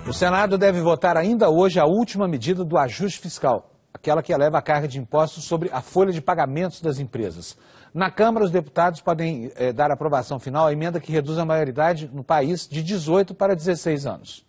O Senado deve votar ainda hoje a última medida do ajuste fiscal, aquela que eleva a carga de impostos sobre a folha de pagamentos das empresas. Na Câmara, os deputados podem dar aprovação final à emenda que reduz a maioridade no país de 18 para 16 anos.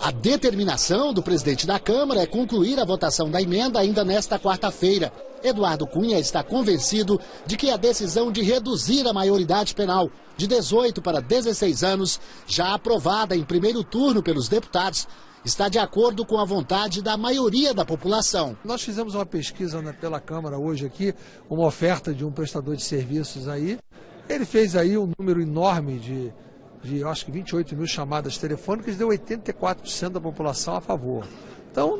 A determinação do presidente da Câmara é concluir a votação da emenda ainda nesta quarta-feira. Eduardo Cunha está convencido de que a decisão de reduzir a maioridade penal de 18 para 16 anos, já aprovada em primeiro turno pelos deputados, está de acordo com a vontade da maioria da população. Nós fizemos uma pesquisa pela Câmara hoje aqui, uma oferta de um prestador de serviços aí. Ele fez aí um número enorme de acho que 28 mil chamadas telefônicas, deu 84% da população a favor. Então,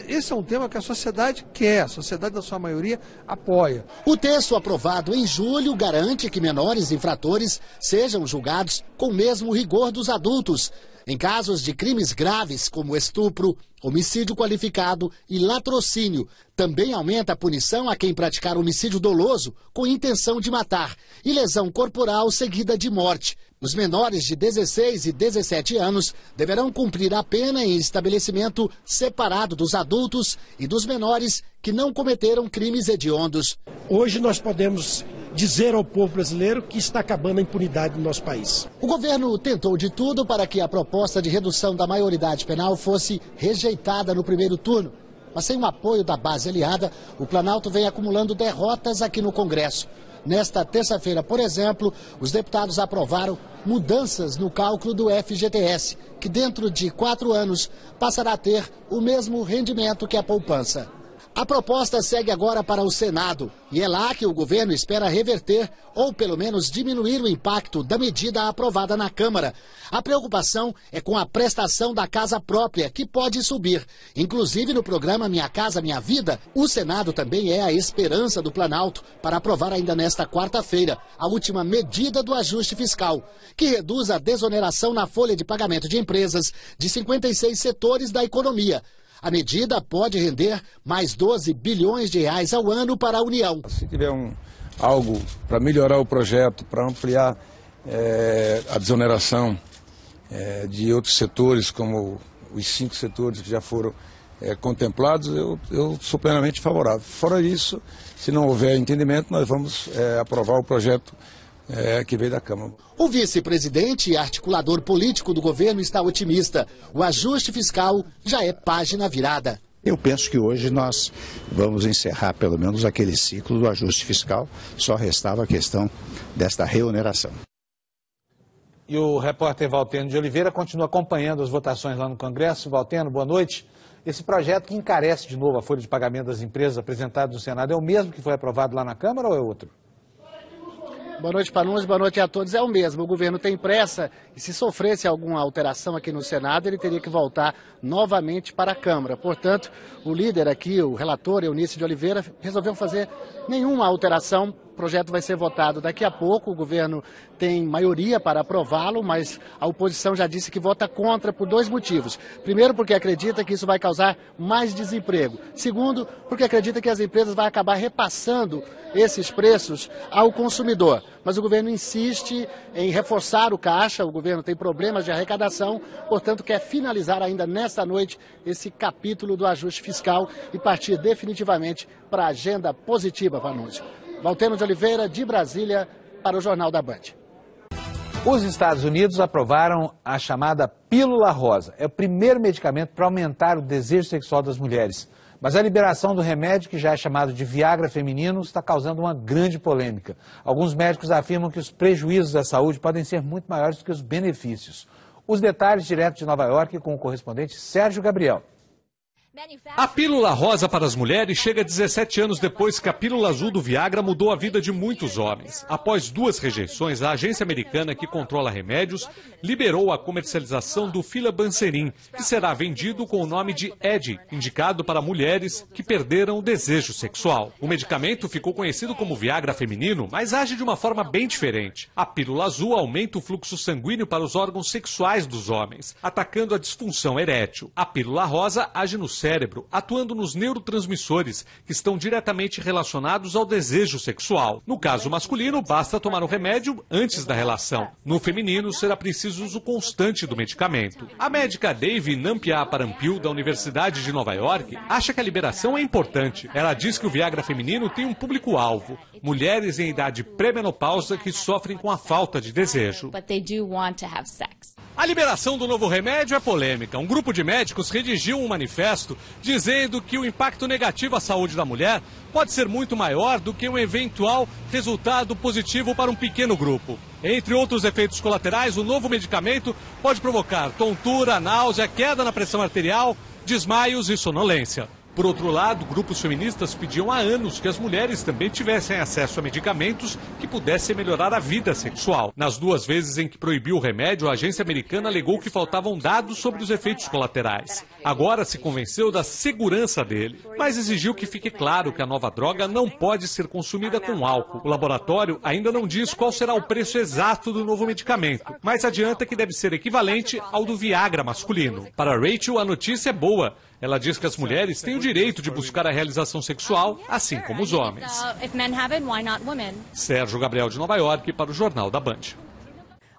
esse é um tema que a sociedade quer, a sociedade, na sua maioria, apoia. O texto aprovado em julho garante que menores infratores sejam julgados com o mesmo rigor dos adultos, em casos de crimes graves como estupro, homicídio qualificado e latrocínio. Também aumenta a punição a quem praticar homicídio doloso com intenção de matar e lesão corporal seguida de morte. Os menores de 16 e 17 anos deverão cumprir a pena em estabelecimento separado dos adultos e dos menores que não cometeram crimes hediondos. Hoje nós podemos dizer ao povo brasileiro que está acabando a impunidade no nosso país. O governo tentou de tudo para que a proposta de redução da maioridade penal fosse rejeitada no primeiro turno. Mas sem o apoio da base aliada, o Planalto vem acumulando derrotas aqui no Congresso. Nesta terça-feira, por exemplo, os deputados aprovaram mudanças no cálculo do FGTS, que dentro de 4 anos passará a ter o mesmo rendimento que a poupança. A proposta segue agora para o Senado e é lá que o governo espera reverter ou pelo menos diminuir o impacto da medida aprovada na Câmara. A preocupação é com a prestação da casa própria, que pode subir. Inclusive no programa Minha Casa Minha Vida, o Senado também é a esperança do Planalto para aprovar ainda nesta quarta-feira a última medida do ajuste fiscal, que reduz a desoneração na folha de pagamento de empresas de 56 setores da economia. A medida pode render mais 12 bilhões de reais ao ano para a União. Se tiver algo para melhorar o projeto, para ampliar a desoneração de outros setores, como os 5 setores que já foram contemplados, eu sou plenamente favorável. Fora isso, se não houver entendimento, nós vamos aprovar o projeto que veio da Câmara. O vice-presidente e articulador político do governo está otimista. O ajuste fiscal já é página virada. Eu penso que hoje nós vamos encerrar pelo menos aquele ciclo do ajuste fiscal. Só restava a questão desta reoneração. E o repórter Valteno de Oliveira continua acompanhando as votações lá no Congresso. Valteno, boa noite. Esse projeto que encarece de novo a folha de pagamento das empresas apresentado no Senado é o mesmo que foi aprovado lá na Câmara ou é outro? Boa noite, Panucci, boa noite a todos. É o mesmo, o governo tem pressa e se sofresse alguma alteração aqui no Senado, ele teria que voltar novamente para a Câmara. Portanto, o líder aqui, o relator Eunice de Oliveira, resolveu fazer nenhuma alteração. O projeto vai ser votado daqui a pouco, o governo tem maioria para aprová-lo, mas a oposição já disse que vota contra por 2 motivos. Primeiro, porque acredita que isso vai causar mais desemprego. Segundo, porque acredita que as empresas vão acabar repassando esses preços ao consumidor. Mas o governo insiste em reforçar o caixa, o governo tem problemas de arrecadação, portanto quer finalizar ainda nesta noite esse capítulo do ajuste fiscal e partir definitivamente para a agenda positiva para nós. Valteno de Oliveira, de Brasília, para o Jornal da Band. Os Estados Unidos aprovaram a chamada pílula rosa. É o primeiro medicamento para aumentar o desejo sexual das mulheres. Mas a liberação do remédio, que já é chamado de Viagra feminino, está causando uma grande polêmica. Alguns médicos afirmam que os prejuízos à saúde podem ser muito maiores do que os benefícios. Os detalhes direto de Nova York com o correspondente Sérgio Gabriel. A pílula rosa para as mulheres chega 17 anos depois que a pílula azul do Viagra mudou a vida de muitos homens. Após 2 rejeições, a agência americana que controla remédios liberou a comercialização do Filabanserin, que será vendido com o nome de ED, indicado para mulheres que perderam o desejo sexual. O medicamento ficou conhecido como Viagra feminino, mas age de uma forma bem diferente. A pílula azul aumenta o fluxo sanguíneo para os órgãos sexuais dos homens, atacando a disfunção erétil. A pílula rosa age no cérebro, atuando nos neurotransmissores, que estão diretamente relacionados ao desejo sexual. No caso masculino, basta tomar o remédio antes da relação. No feminino, será preciso uso constante do medicamento. A médica Devi Nampiaparampil, da Universidade de Nova York, acha que a liberação é importante. Ela diz que o Viagra feminino tem um público-alvo, mulheres em idade pré-menopausa que sofrem com a falta de desejo. A liberação do novo remédio é polêmica. Um grupo de médicos redigiu um manifesto dizendo que o impacto negativo à saúde da mulher pode ser muito maior do que um eventual resultado positivo para um pequeno grupo. Entre outros efeitos colaterais, o novo medicamento pode provocar tontura, náusea, queda na pressão arterial, desmaios e sonolência. Por outro lado, grupos feministas pediam há anos que as mulheres também tivessem acesso a medicamentos que pudessem melhorar a vida sexual. Nas 2 vezes em que proibiu o remédio, a agência americana alegou que faltavam dados sobre os efeitos colaterais. Agora se convenceu da segurança dele, mas exigiu que fique claro que a nova droga não pode ser consumida com álcool. O laboratório ainda não diz qual será o preço exato do novo medicamento, mas adianta que deve ser equivalente ao do Viagra masculino. Para Rachel, a notícia é boa. Ela diz que as mulheres têm o direito de buscar a realização sexual, assim como os homens. Sérgio Gabriel, de Nova York, para o Jornal da Band.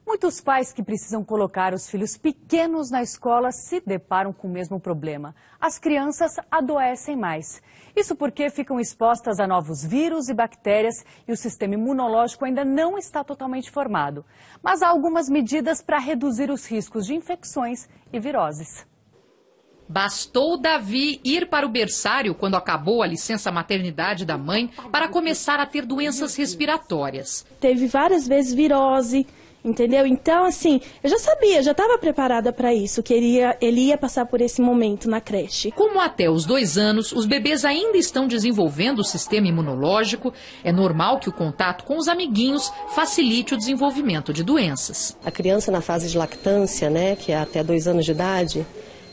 Muitos pais que precisam colocar os filhos pequenos na escola se deparam com o mesmo problema. As crianças adoecem mais. Isso porque ficam expostas a novos vírus e bactérias e o sistema imunológico ainda não está totalmente formado. Mas há algumas medidas para reduzir os riscos de infecções e viroses. Bastou Davi ir para o berçário quando acabou a licença maternidade da mãe para começar a ter doenças respiratórias. Teve várias vezes virose, entendeu? Então, assim, eu já sabia, já estava preparada para isso, que ele ia passar por esse momento na creche. Como até os 2 anos, os bebês ainda estão desenvolvendo o sistema imunológico, é normal que o contato com os amiguinhos facilite o desenvolvimento de doenças. A criança na fase de lactância, né, que é até 2 anos de idade,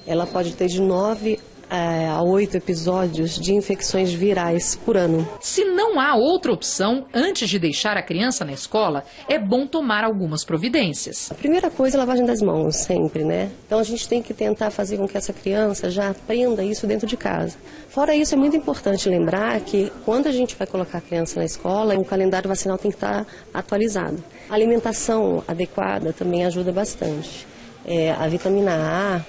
ela pode ter de 9 a 8 episódios de infecções virais por ano. Se não há outra opção, antes de deixar a criança na escola, é bom tomar algumas providências. A primeira coisa é a lavagem das mãos, sempre, né? Então a gente tem que tentar fazer com que essa criança já aprenda isso dentro de casa. Fora isso, é muito importante lembrar que quando a gente vai colocar a criança na escola, o calendário vacinal tem que estar atualizado. A alimentação adequada também ajuda bastante. A vitamina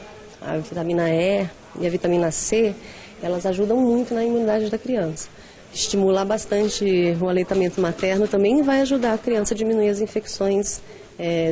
A vitamina E e a vitamina C, elas ajudam muito na imunidade da criança. Estimular bastante o aleitamento materno também vai ajudar a criança a diminuir as infecções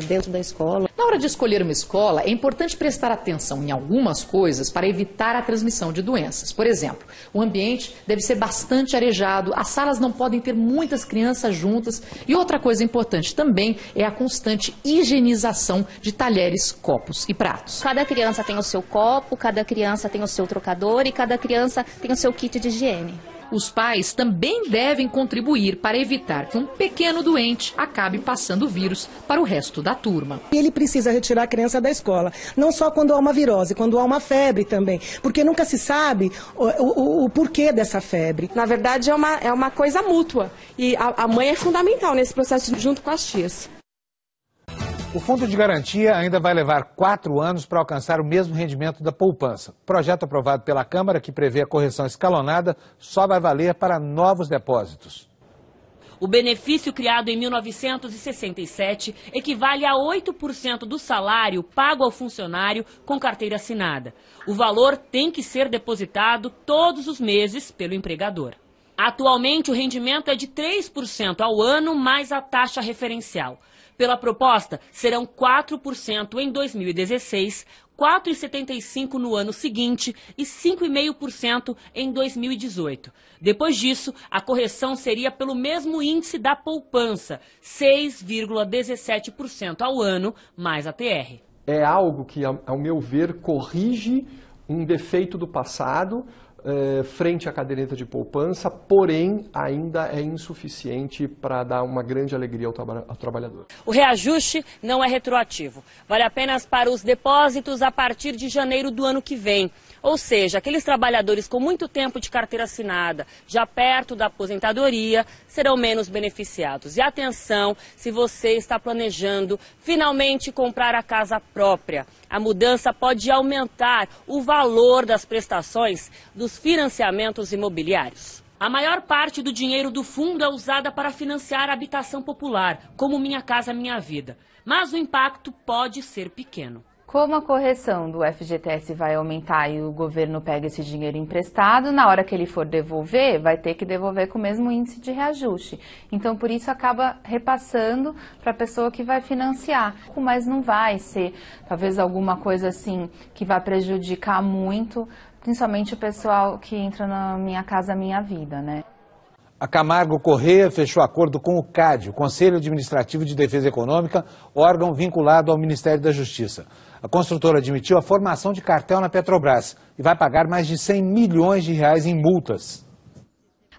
dentro da escola. Na hora de escolher uma escola, é importante prestar atenção em algumas coisas para evitar a transmissão de doenças. Por exemplo, o ambiente deve ser bastante arejado, as salas não podem ter muitas crianças juntas. E outra coisa importante também é a constante higienização de talheres, copos e pratos. Cada criança tem o seu copo, cada criança tem o seu trocador e cada criança tem o seu kit de higiene. Os pais também devem contribuir para evitar que um pequeno doente acabe passando o vírus para o resto da turma. Ele precisa retirar a criança da escola, não só quando há uma virose, quando há uma febre também, porque nunca se sabe o porquê dessa febre. Na verdade, é uma coisa mútua e a mãe é fundamental nesse processo junto com as tias. O Fundo de Garantia ainda vai levar 4 anos para alcançar o mesmo rendimento da poupança. O projeto aprovado pela Câmara, que prevê a correção escalonada, só vai valer para novos depósitos. O benefício criado em 1967 equivale a 8% do salário pago ao funcionário com carteira assinada. O valor tem que ser depositado todos os meses pelo empregador. Atualmente, o rendimento é de 3% ao ano mais a taxa referencial. Pela proposta, serão 4% em 2016, 4,75% no ano seguinte e 5,5% em 2018. Depois disso, a correção seria pelo mesmo índice da poupança, 6,17% ao ano, mais a TR. É algo que, ao meu ver, corrige um defeito do passado, frente à caderneta de poupança, porém ainda é insuficiente para dar uma grande alegria ao trabalhador. O reajuste não é retroativo, vale apenas para os depósitos a partir de janeiro do ano que vem. Ou seja, aqueles trabalhadores com muito tempo de carteira assinada, já perto da aposentadoria, serão menos beneficiados. E atenção, se você está planejando finalmente comprar a casa própria, a mudança pode aumentar o valor das prestações dos financiamentos imobiliários. A maior parte do dinheiro do fundo é usada para financiar a habitação popular, como Minha Casa Minha Vida. Mas o impacto pode ser pequeno. Como a correção do FGTS vai aumentar e o governo pega esse dinheiro emprestado, na hora que ele for devolver, vai ter que devolver com o mesmo índice de reajuste. Então, por isso, acaba repassando para a pessoa que vai financiar. Mas não vai ser, talvez, alguma coisa assim que vai prejudicar muito, principalmente o pessoal que entra na Minha Casa Minha Vida, né? A Camargo Corrêa fechou acordo com o CAD, o Conselho Administrativo de Defesa Econômica, órgão vinculado ao Ministério da Justiça. A construtora admitiu a formação de cartel na Petrobras e vai pagar mais de 100 milhões de reais em multas.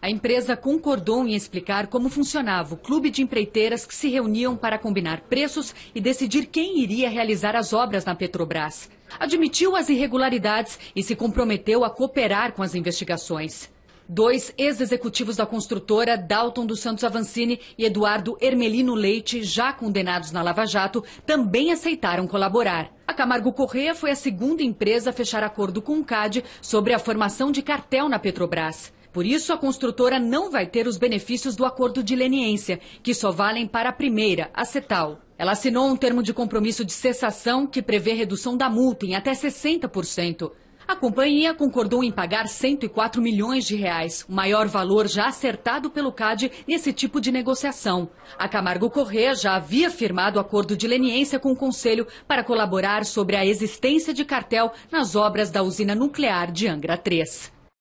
A empresa concordou em explicar como funcionava o clube de empreiteiras que se reuniam para combinar preços e decidir quem iria realizar as obras na Petrobras. Admitiu as irregularidades e se comprometeu a cooperar com as investigações. 2 ex-executivos da construtora, Dalton dos Santos Avancini e Eduardo Hermelino Leite, já condenados na Lava Jato, também aceitaram colaborar. A Camargo Corrêa foi a segunda empresa a fechar acordo com o CAD sobre a formação de cartel na Petrobras. Por isso, a construtora não vai ter os benefícios do acordo de leniência, que só valem para a primeira, a Cetal. Ela assinou um termo de compromisso de cessação que prevê redução da multa em até 60%. A companhia concordou em pagar 104 milhões de reais, o maior valor já acertado pelo CAD nesse tipo de negociação. A Camargo Corrêa já havia firmado acordo de leniência com o Conselho para colaborar sobre a existência de cartel nas obras da usina nuclear de Angra 3.